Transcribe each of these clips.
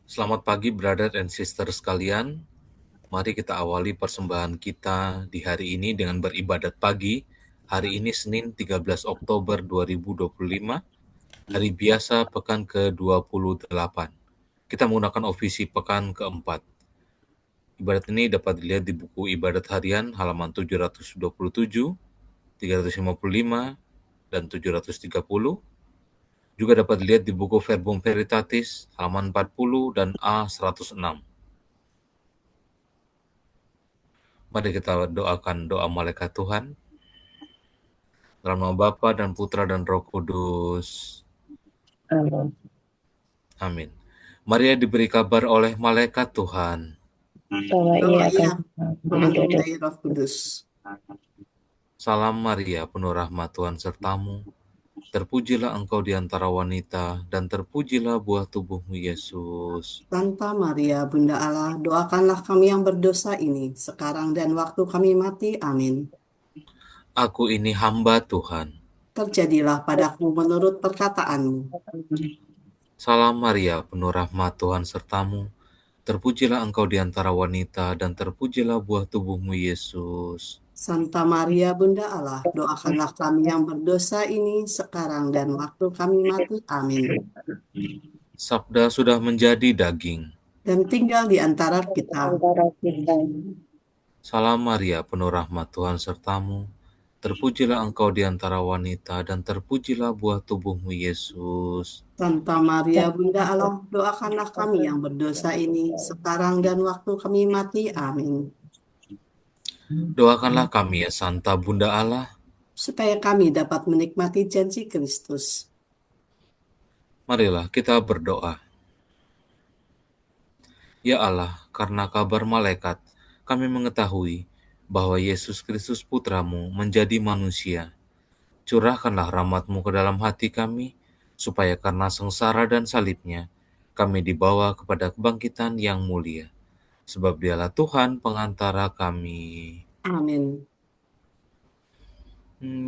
Selamat pagi, brother and sister sekalian. Mari kita awali persembahan kita di hari ini dengan beribadat pagi. Hari ini Senin 13 Oktober 2025, hari biasa pekan ke-28. Kita menggunakan ofisi pekan keempat. Ibadat ini dapat dilihat di buku ibadat harian halaman 727, 355, dan 730. Juga dapat dilihat di buku Verbum Veritatis halaman 40 dan A106. Mari kita doakan doa malaikat Tuhan. Dalam nama Bapa dan Putra dan Roh Kudus. Amin. Amin. Maria diberi kabar oleh malaikat Tuhan. Bahwa ia Bahwa akan ia menandai Roh Kudus. Salam Maria, penuh rahmat Tuhan sertamu. Terpujilah engkau di antara wanita, dan terpujilah buah tubuhmu, Yesus. Santa Maria, Bunda Allah, doakanlah kami yang berdosa ini, sekarang dan waktu kami mati. Amin. Aku ini hamba Tuhan. Terjadilah padaku menurut perkataanmu. Salam Maria, penuh rahmat Tuhan sertamu. Terpujilah engkau di antara wanita, dan terpujilah buah tubuhmu, Yesus. Santa Maria, Bunda Allah, doakanlah kami yang berdosa ini, sekarang dan waktu kami mati. Amin. Sabda sudah menjadi daging. Dan tinggal di antara kita. Salam Maria, penuh rahmat Tuhan sertamu. Terpujilah engkau di antara wanita, dan terpujilah buah tubuhmu, Yesus. Santa Maria, Bunda Allah, doakanlah kami yang berdosa ini, sekarang dan waktu kami mati. Amin. Doakanlah kami ya Santa Bunda Allah. Supaya kami dapat menikmati janji Kristus. Marilah kita berdoa. Ya Allah, karena kabar malaikat, kami mengetahui bahwa Yesus Kristus Putramu menjadi manusia. Curahkanlah rahmat-Mu ke dalam hati kami, supaya karena sengsara dan salibnya, kami dibawa kepada kebangkitan yang mulia. Sebab dialah Tuhan pengantara kami. Amin.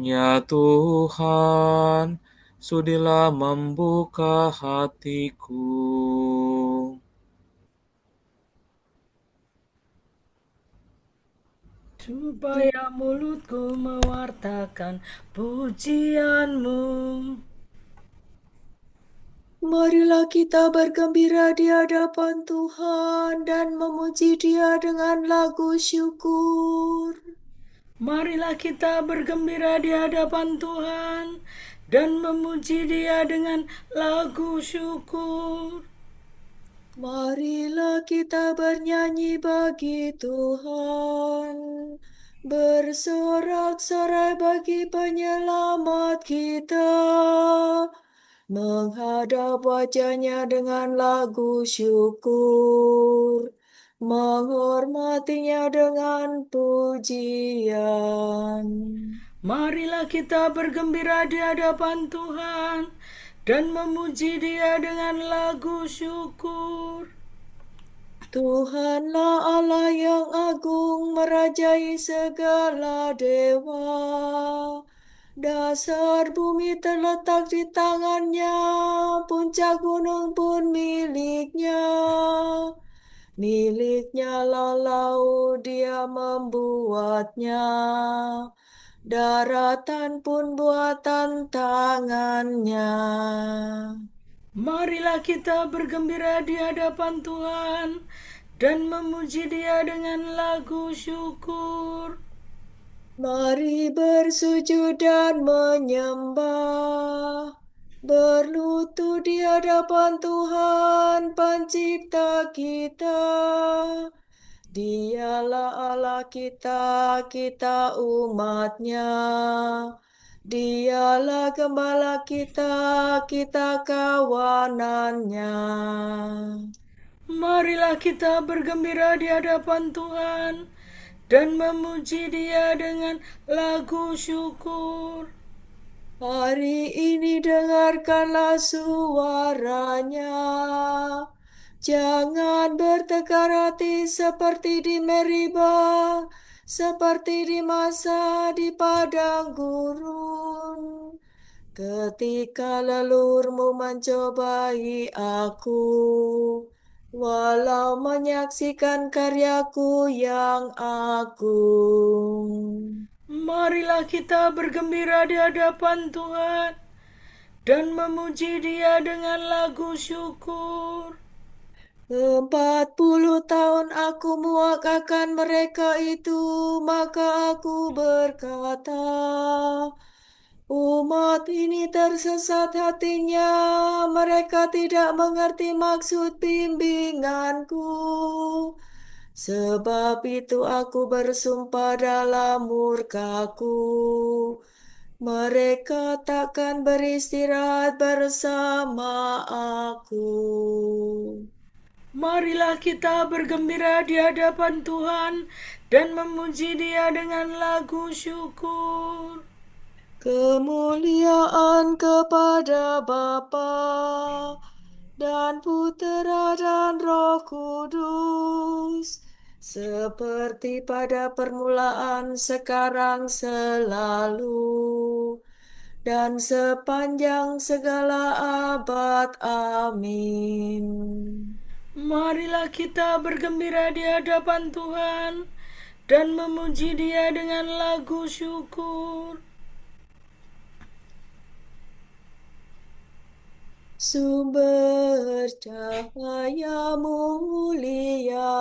Ya Tuhan, sudilah membuka hatiku, supaya mulutku mewartakan pujian-Mu. Marilah kita bergembira di hadapan Tuhan dan memuji Dia dengan lagu syukur. Marilah kita bergembira di hadapan Tuhan dan memuji Dia dengan lagu syukur. Marilah kita bernyanyi bagi Tuhan, bersorak-sorai bagi penyelamat kita, menghadap wajahnya dengan lagu syukur, menghormatinya dengan pujian. Marilah kita bergembira di hadapan Tuhan dan memuji Dia dengan lagu syukur. Tuhanlah Allah yang agung, merajai segala dewa. Dasar bumi terletak di tangannya, puncak gunung pun miliknya. Miliknya lah laut, Dia membuatnya. Daratan pun buatan tangannya. Marilah kita bergembira di hadapan Tuhan dan memuji Dia dengan lagu syukur. Mari bersujud dan menyembah, berlutut di hadapan Tuhan Pencipta kita. Dialah Allah kita, kita umatnya. Dialah gembala kita, kita kawanannya. Marilah kita bergembira di hadapan Tuhan dan memuji Dia dengan lagu syukur. Hari ini dengarkanlah suaranya. Jangan bertekar hati seperti di Meribah, seperti di masa di padang gurun. Ketika lelurmu mencobai aku, walau menyaksikan karyaku yang agung. Marilah kita bergembira di hadapan Tuhan dan memuji Dia dengan lagu syukur. 40 tahun aku muak akan mereka itu, maka aku berkata, umat ini tersesat hatinya, mereka tidak mengerti maksud bimbinganku. Sebab itu aku bersumpah dalam murkaku, mereka takkan beristirahat bersama aku. Marilah kita bergembira di hadapan Tuhan dan memuji Dia dengan lagu syukur. Kemuliaan kepada Bapa dan Putera dan Roh Kudus, seperti pada permulaan, sekarang, selalu, dan sepanjang segala abad. Amin. Marilah kita bergembira di hadapan Tuhan dan memuji Dia dengan lagu syukur. Sumber cahaya mulia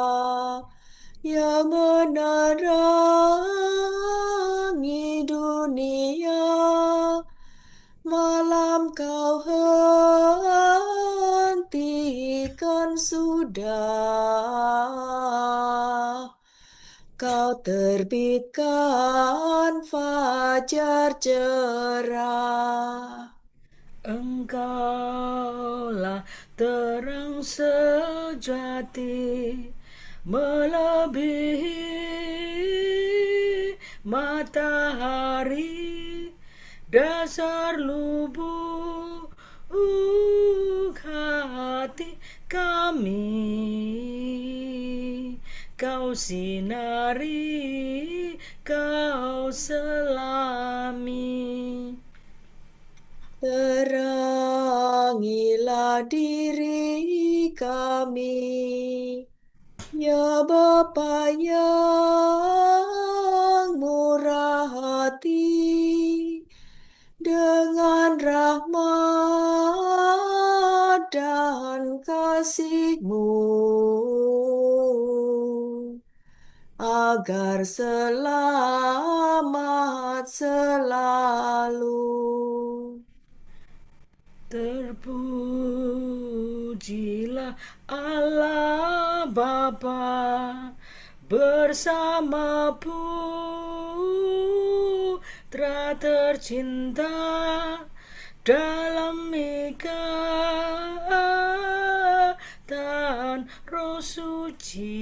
yang menerangi dunia, malam kau hentikan sudah, kau terbitkan fajar cerah. Engkaulah terang sejati, melebihi matahari, dasar lubuk hati kami. Kau sinari, kau selami. Terangilah diri kami, ya Bapa yang murah hati, dengan rahmat dan kasih-Mu, agar selamat selalu. Terpujilah Allah Bapa bersama Putra tercinta dalam ikatan Roh Suci,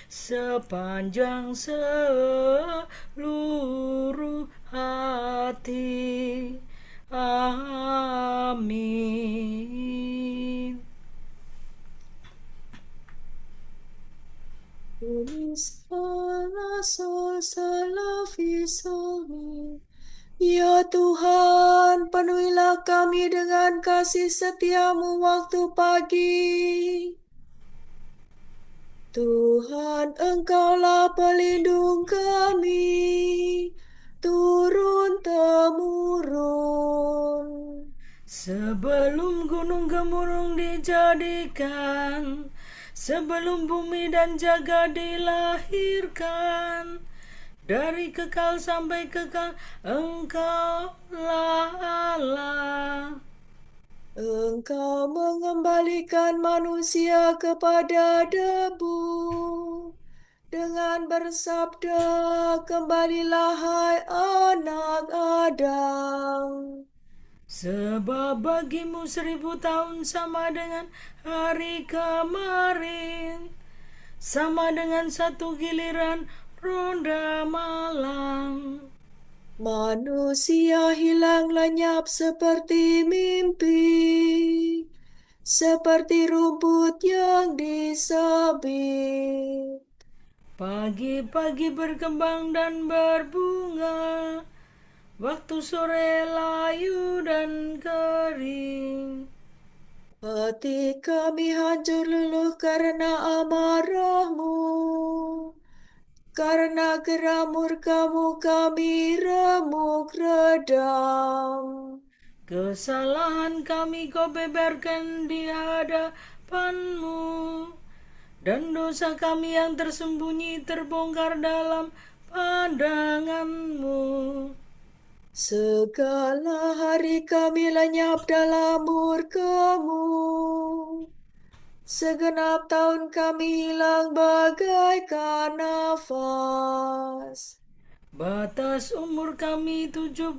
sepanjang seluruh hati. Amin. Tuliskanlah sol salafi solmi. Ya Tuhan, penuhilah kami dengan kasih setia-Mu waktu pagi. Tuhan, Engkaulah pelindung kami, turun-temurun. Sebelum gunung gemuruh dijadikan, sebelum bumi dan jagat dilahirkan, dari kekal sampai kekal Engkaulah Allah. Engkau mengembalikan manusia kepada debu, dengan bersabda, kembalilah hai anak Adam. Sebab bagimu 1000 tahun sama dengan hari kemarin, sama dengan satu giliran ronda malam. Manusia hilang lenyap seperti mimpi, seperti rumput yang disabit. Pagi-pagi berkembang dan berbunga, waktu sore layu dan kering. Hati kami hancur luluh karena amarah-Mu. Karena geram murka-Mu kami remuk redam. Kesalahan kami Kau beberkan di hadapan-Mu, dan dosa kami yang tersembunyi terbongkar dalam pandangan-Mu. Segala hari kami lenyap dalam murka-Mu. Segenap tahun kami hilang bagaikan nafas. Batas umur kami 70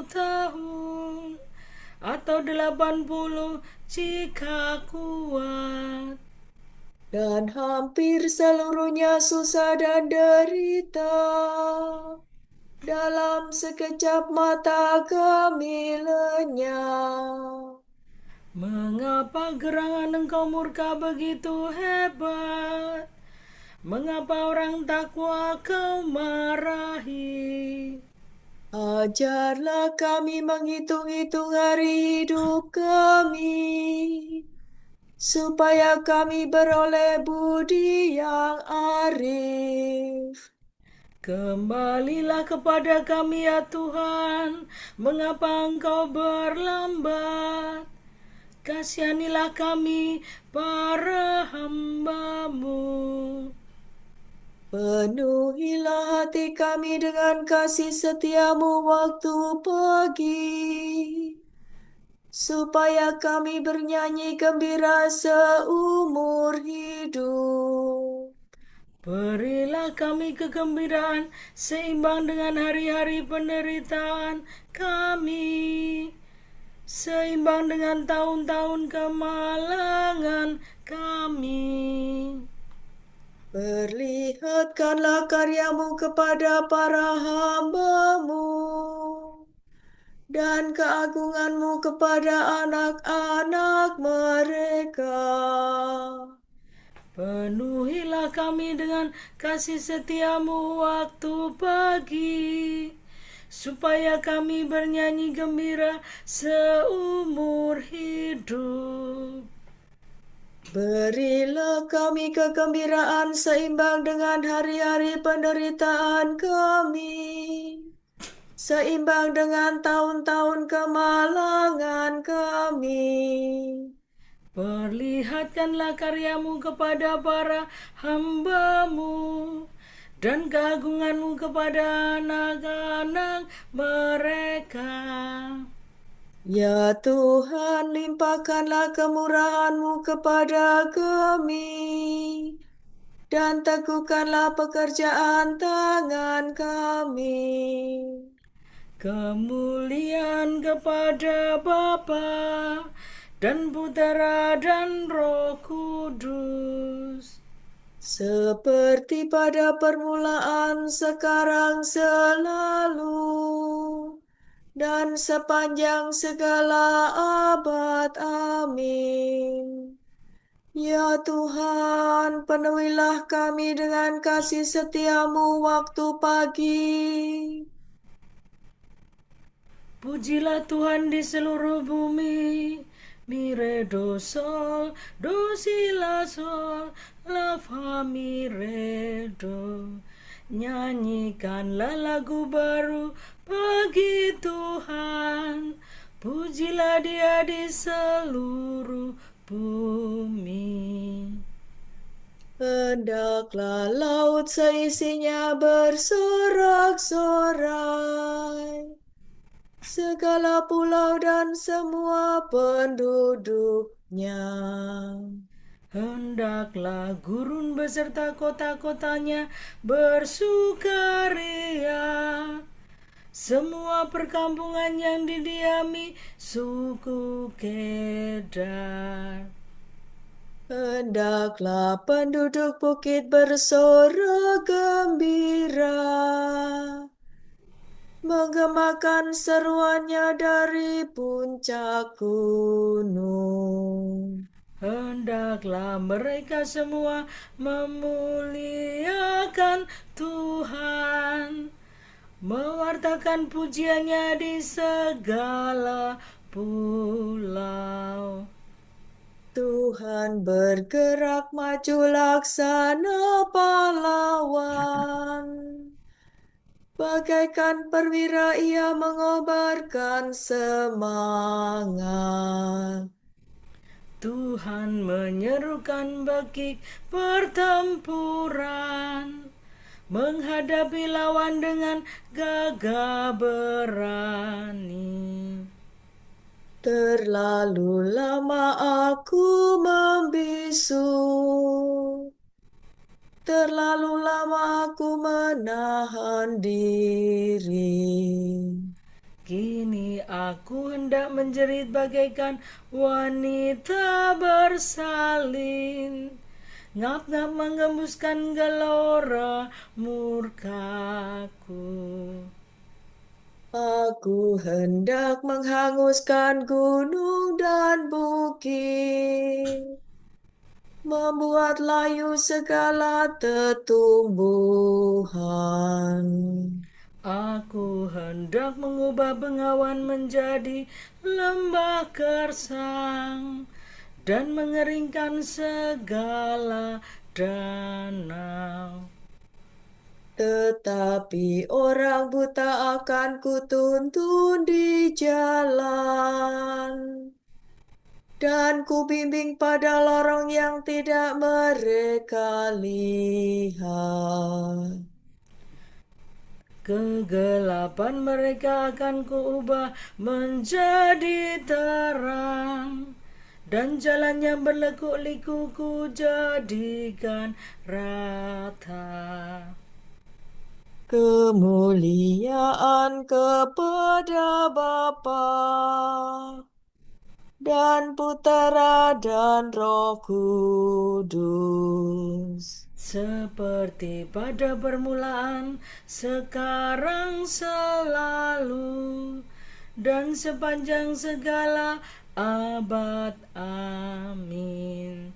tahun, atau 80 jika kuat. Dan hampir seluruhnya susah dan derita. Dalam sekejap mata kami lenyap. Mengapa gerangan Engkau murka begitu hebat? Mengapa orang takwa Kau marahi? Ajarlah kami menghitung-hitung hari hidup kami, supaya kami beroleh budi yang arif. Kembalilah kepada kami ya Tuhan, mengapa Engkau berlambat? Kasihanilah kami, para hamba-Mu. Penuhilah hati kami dengan kasih setia-Mu waktu pagi, supaya kami bernyanyi gembira seumur hidup. Berilah kami kegembiraan seimbang dengan hari-hari penderitaan kami, seimbang dengan tahun-tahun kemalangan kami. Perlihatkanlah karya-Mu kepada para hamba-Mu, dan keagungan-Mu kepada anak-anak mereka. Penuhilah kami dengan kasih setia-Mu waktu pagi, supaya kami bernyanyi gembira seumur hidup. Berilah kami kegembiraan seimbang dengan hari-hari penderitaan kami, seimbang dengan tahun-tahun kemalangan kami. Perlihatkanlah karya-Mu kepada para hamba-Mu, dan keagungan-Mu kepada anak-anak mereka. Ya Tuhan, limpahkanlah kemurahan-Mu kepada kami, dan teguhkanlah pekerjaan tangan kami. Kemuliaan kepada Bapa dan Putera dan Roh Kudus, Seperti pada permulaan, sekarang, selalu, dan sepanjang segala abad. Amin. Ya Tuhan, penuhilah kami dengan kasih setia-Mu waktu pagi. pujilah Tuhan di seluruh bumi. Mire do sol, do si la sol, la fa mi re do. Nyanyikanlah lagu baru bagi Tuhan. Pujilah Dia di seluruh bumi. Hendaklah laut seisinya bersorak-sorai, segala pulau dan semua penduduknya. Hendaklah gurun beserta kota-kotanya bersukaria, semua perkampungan yang didiami suku Kedar. Hendaklah penduduk bukit bersorak gembira, menggemakan seruannya dari puncak gunung. Hendaklah mereka semua memuliakan Tuhan, mewartakan pujiannya di segala pulau. Tuhan bergerak maju laksana pahlawan. Bagaikan perwira ia mengobarkan semangat. Tuhan menyerukan bagi pertempuran, menghadapi lawan dengan gagah berani. Terlalu lama aku membisu, terlalu lama aku menahan diri. Kini aku hendak menjerit bagaikan wanita bersalin, ngap-ngap menggembuskan gelora murkaku. Aku hendak menghanguskan gunung dan bukit, membuat layu segala tetumbuhan. Aku hendak mengubah bengawan menjadi lembah gersang dan mengeringkan segala danau. Tetapi orang buta akan kutuntun di jalan, dan kubimbing pada lorong yang tidak mereka lihat. Kegelapan mereka akan kuubah menjadi terang, dan jalan yang berliku-liku ku jadikan rata. Kemuliaan kepada Bapa dan Putera dan Roh Kudus. Seperti pada permulaan, sekarang, selalu, dan sepanjang segala abad. Amin.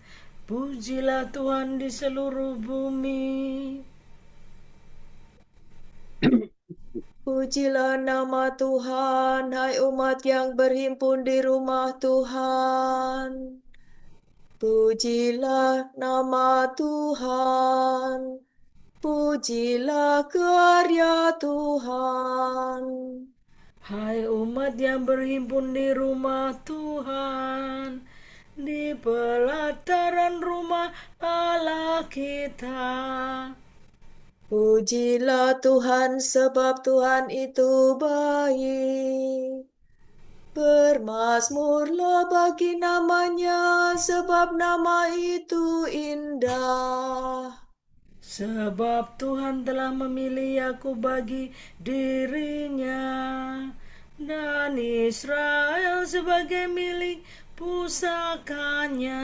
Pujilah Tuhan di seluruh bumi. Pujilah nama Tuhan, hai umat yang berhimpun di rumah Tuhan. Pujilah nama Tuhan. Pujilah karya Tuhan. Hai umat yang berhimpun di rumah Tuhan, di pelataran rumah Allah kita. Pujilah Tuhan sebab Tuhan itu baik. Bermazmurlah bagi namanya sebab nama itu indah. Sebab Tuhan telah memilih aku bagi dirinya, dan Israel sebagai milik pusakanya.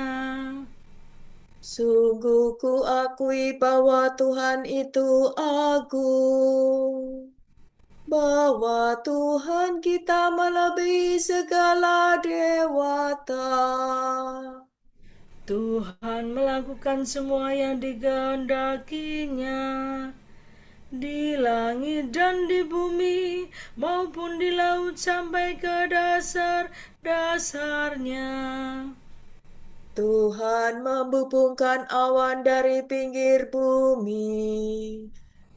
Sungguh ku akui bahwa Tuhan itu agung, bahwa Tuhan kita melebihi segala dewata. Tuhan melakukan semua yang dikehendakinya, di langit dan di bumi, maupun di laut sampai ke dasar-dasarnya. Tuhan membubungkan awan dari pinggir bumi,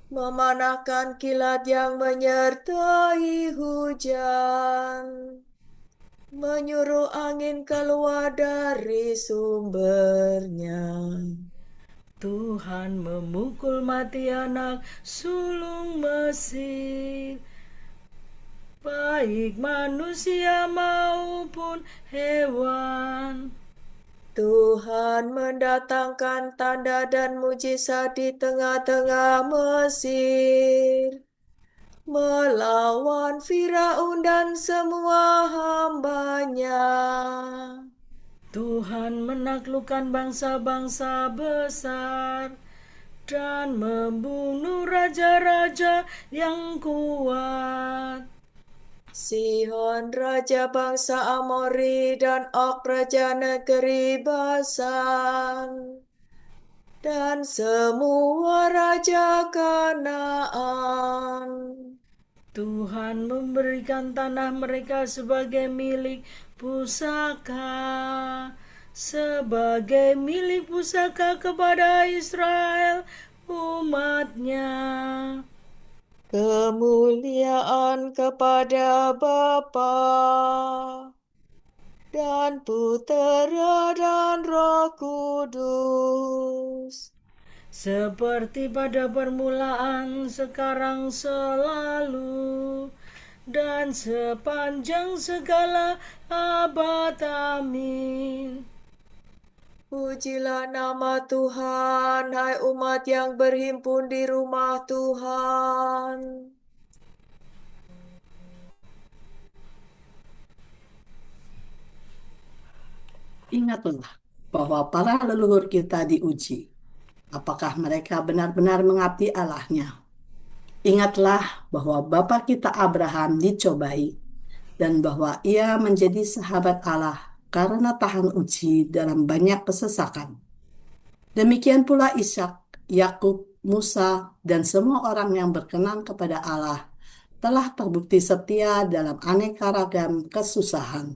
memanahkan kilat yang menyertai hujan, menyuruh angin keluar dari sumbernya. Tuhan memukul mati anak sulung Mesir, baik manusia maupun hewan. Tuhan mendatangkan tanda dan mujizat di tengah-tengah Mesir, melawan Firaun dan semua hambanya. Tuhan menaklukkan bangsa-bangsa besar dan membunuh raja-raja yang kuat. Sihon raja bangsa Amori dan Og raja negeri Basan, dan semua raja Kanaan. Tuhan memberikan tanah mereka sebagai milik pusaka, sebagai milik pusaka kepada Israel umat-Nya. Kemuliaan kepada Bapa dan Putera dan Roh Kudus, Seperti pada permulaan, sekarang, selalu, dan sepanjang segala abad. Amin. Pujilah nama Tuhan, hai umat yang berhimpun di rumah Tuhan. Ingatlah bahwa para leluhur kita diuji. Apakah mereka benar-benar mengabdi Allahnya? Ingatlah bahwa Bapa kita Abraham dicobai dan bahwa ia menjadi sahabat Allah karena tahan uji dalam banyak kesesakan. Demikian pula Ishak, Yakub, Musa, dan semua orang yang berkenan kepada Allah telah terbukti setia dalam aneka ragam kesusahan.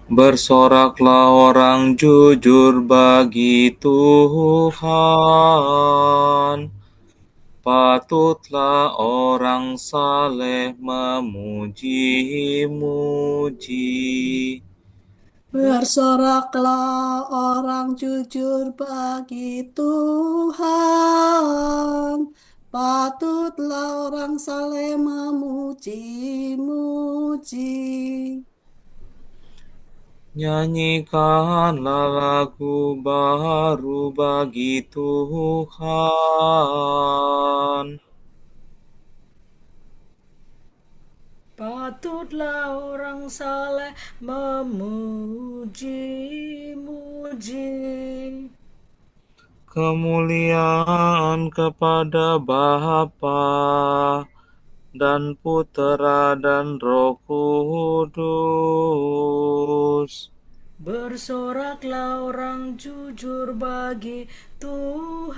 Bersoraklah orang jujur bagi Tuhan. Patutlah orang saleh memuji-muji. Bersoraklah orang jujur bagi Tuhan. Patutlah orang saleh memuji-muji. Nyanyikanlah lagu baru bagi Tuhan. Patutlah orang saleh memuji-muji. Kemuliaan kepada Bapa dan Putera dan Roh Kudus. Bersoraklah orang jujur bagi Tuhan.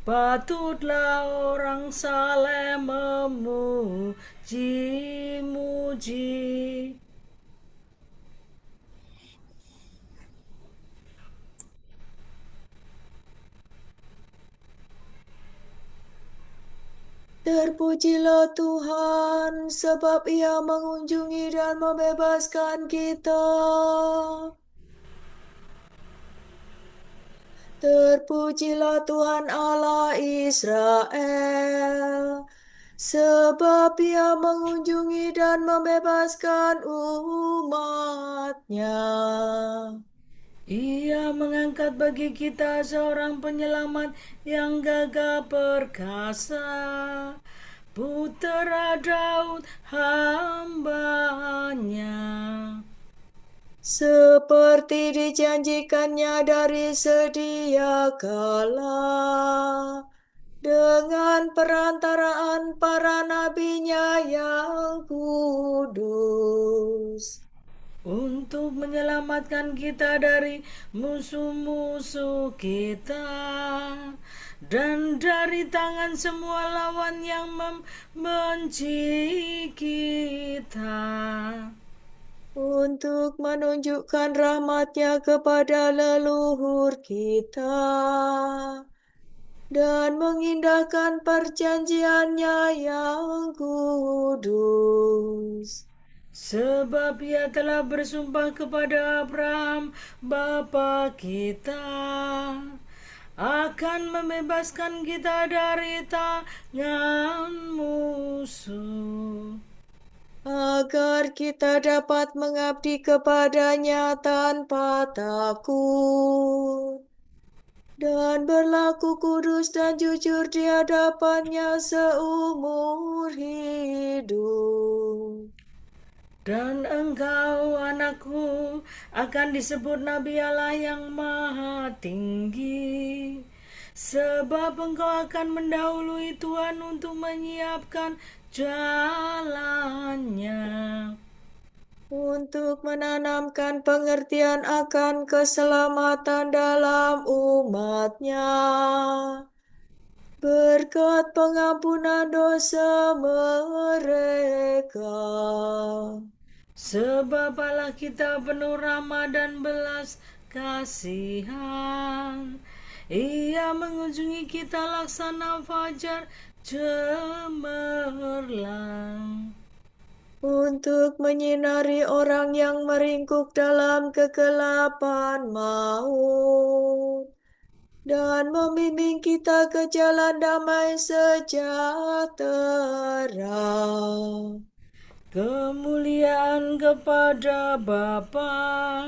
Patutlah orang saleh memuji-muji. Terpujilah Tuhan, sebab Ia mengunjungi dan membebaskan kita. Terpujilah Tuhan Allah Israel, sebab Ia mengunjungi dan membebaskan umat-Nya. Ia mengangkat bagi kita seorang penyelamat yang gagah perkasa, Putera Daud hamba-Nya. Seperti dijanjikannya dari sedia kala, dengan perantaraan para nabinya yang kudus, Untuk menyelamatkan kita dari musuh-musuh kita dan dari tangan semua lawan yang membenci kita, untuk menunjukkan rahmat-Nya kepada leluhur kita dan mengindahkan perjanjian-Nya yang kudus. Sebab Ia telah bersumpah kepada Abraham bapa kita akan membebaskan kita dari tangan musuh, agar kita dapat mengabdi kepada-Nya tanpa takut dan berlaku kudus dan jujur di hadapan-Nya seumur hidup. dan engkau, anakku, akan disebut Nabi Allah yang Maha Tinggi, sebab engkau akan mendahului Tuhan untuk menyiapkan jalannya. untuk menanamkan pengertian akan keselamatan dalam umatnya, berkat pengampunan dosa mereka. Sebab Allah kita penuh rahmat dan belas kasihan. Ia mengunjungi kita laksana fajar cemerlang, Untuk menyinari orang yang meringkuk dalam kegelapan maut, dan membimbing kita ke jalan damai sejahtera. kemuliaan kepada Bapa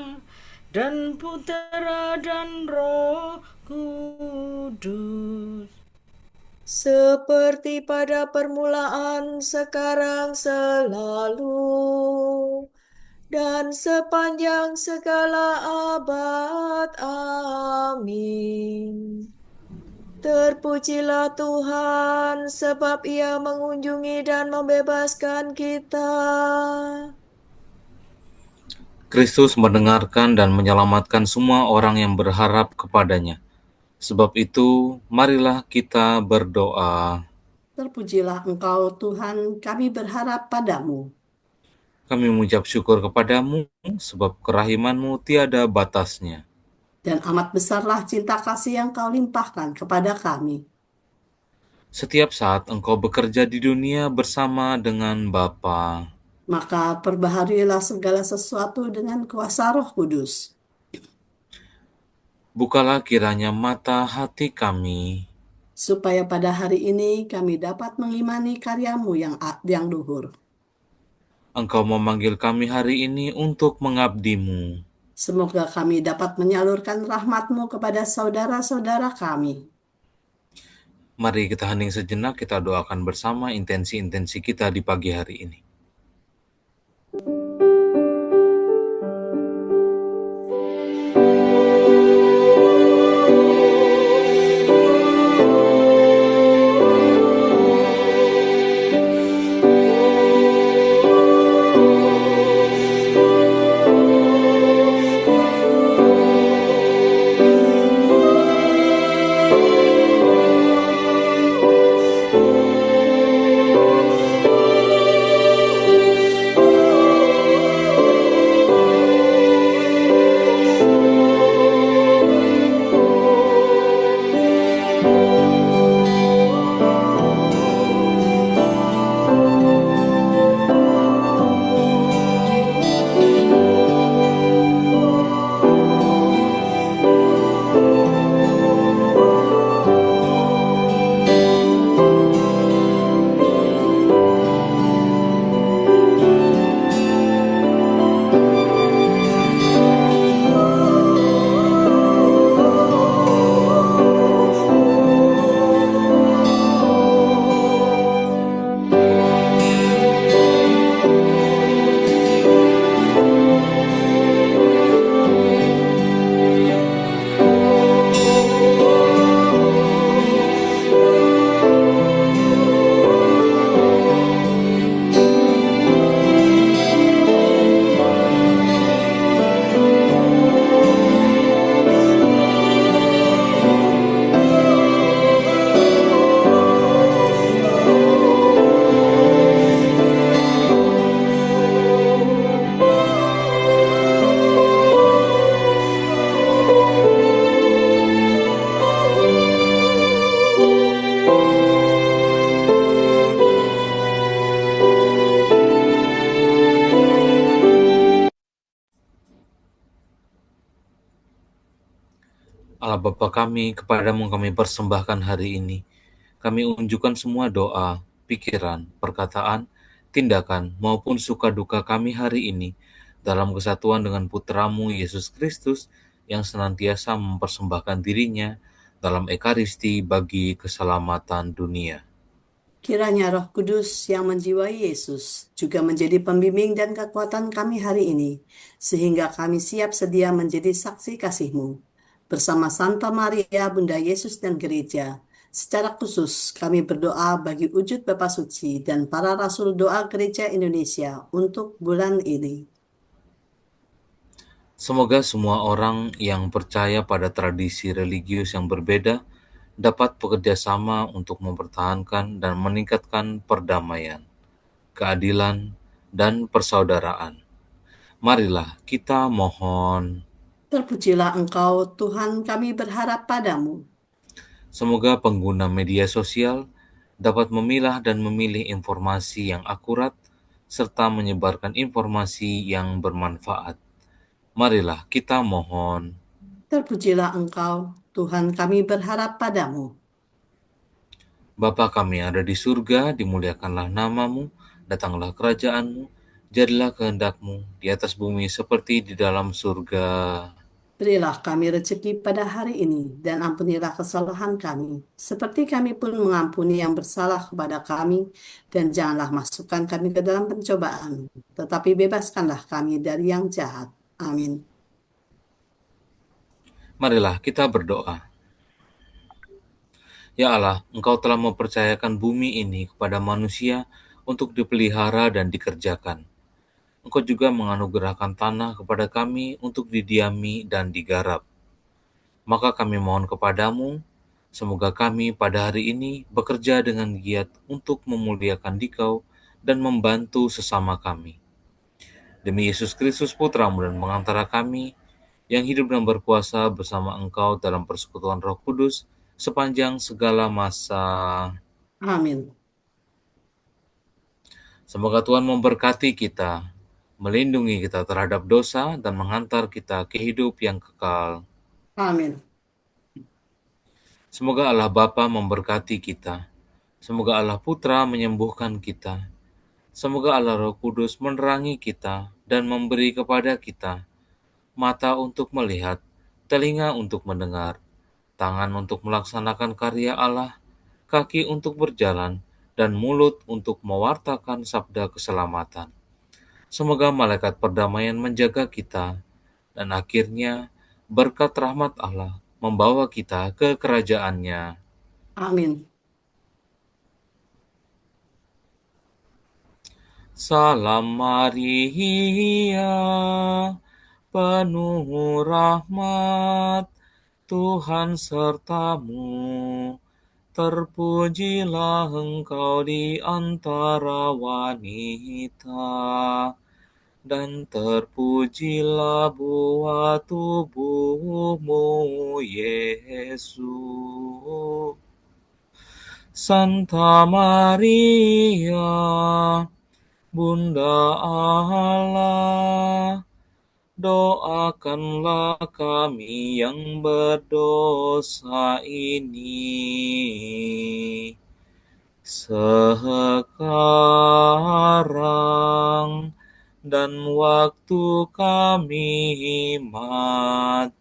dan Putera dan Roh Kudus, Seperti pada permulaan, sekarang, selalu, dan sepanjang segala abad. Amin. Terpujilah Tuhan, sebab Ia mengunjungi dan membebaskan kita. Kristus mendengarkan dan menyelamatkan semua orang yang berharap kepadanya. Sebab itu, marilah kita berdoa. Terpujilah Engkau Tuhan, kami berharap padamu. Kami mengucap syukur kepadamu, sebab kerahiman-Mu tiada batasnya. Dan amat besarlah cinta kasih yang Kau limpahkan kepada kami. Setiap saat Engkau bekerja di dunia bersama dengan Bapa. Maka perbaharilah segala sesuatu dengan kuasa Roh Kudus, Bukalah kiranya mata hati kami, supaya pada hari ini kami dapat mengimani karyamu yang luhur. Engkau memanggil kami hari ini untuk mengabdi-Mu. Semoga kami dapat menyalurkan rahmat-Mu kepada saudara-saudara kami. Mari kita hening sejenak, kita doakan bersama intensi-intensi kita di pagi hari ini. Allah Bapa kami, kepadamu kami persembahkan hari ini. Kami unjukkan semua doa, pikiran, perkataan, tindakan, maupun suka duka kami hari ini dalam kesatuan dengan Putramu Yesus Kristus yang senantiasa mempersembahkan dirinya dalam Ekaristi bagi keselamatan dunia. Kiranya Roh Kudus yang menjiwai Yesus juga menjadi pembimbing dan kekuatan kami hari ini, sehingga kami siap sedia menjadi saksi kasih-Mu. Bersama Santa Maria, Bunda Yesus dan Gereja, secara khusus kami berdoa bagi wujud Bapa Suci dan para Rasul Doa Gereja Indonesia untuk bulan ini. Semoga semua orang yang percaya pada tradisi religius yang berbeda dapat bekerja sama untuk mempertahankan dan meningkatkan perdamaian, keadilan, dan persaudaraan. Marilah kita mohon. Terpujilah Engkau, Tuhan kami berharap padamu. Semoga pengguna media sosial dapat memilah dan memilih informasi yang akurat serta menyebarkan informasi yang bermanfaat. Marilah kita mohon. Terpujilah Engkau, Tuhan kami berharap padamu. Bapa kami yang ada di surga, dimuliakanlah namamu, datanglah kerajaanmu, jadilah kehendakmu di atas bumi seperti di dalam surga. Berilah kami rezeki pada hari ini, dan ampunilah kesalahan kami, seperti kami pun mengampuni yang bersalah kepada kami, dan janganlah masukkan kami ke dalam pencobaan, tetapi bebaskanlah kami dari yang jahat. Amin. Marilah kita berdoa. Ya Allah, Engkau telah mempercayakan bumi ini kepada manusia untuk dipelihara dan dikerjakan. Engkau juga menganugerahkan tanah kepada kami untuk didiami dan digarap. Maka kami mohon kepadamu, semoga kami pada hari ini bekerja dengan giat untuk memuliakan Dikau dan membantu sesama kami. Demi Yesus Kristus Putramu dan pengantara kami, yang hidup dan berkuasa bersama Engkau dalam persekutuan Roh Kudus sepanjang segala masa. Amin. Semoga Tuhan memberkati kita, melindungi kita terhadap dosa, dan menghantar kita ke hidup yang kekal. Amin. Semoga Allah Bapa memberkati kita. Semoga Allah Putra menyembuhkan kita. Semoga Allah Roh Kudus menerangi kita dan memberi kepada kita mata untuk melihat, telinga untuk mendengar, tangan untuk melaksanakan karya Allah, kaki untuk berjalan, dan mulut untuk mewartakan sabda keselamatan. Semoga malaikat perdamaian menjaga kita, dan akhirnya berkat rahmat Allah membawa kita ke kerajaannya. Amin. Salam Maria, penuh rahmat, Tuhan sertamu. Terpujilah engkau di antara wanita, dan terpujilah buah tubuhmu, Yesus. Santa Maria, Bunda Allah, doakanlah kami yang berdosa ini sekarang dan waktu kami mati.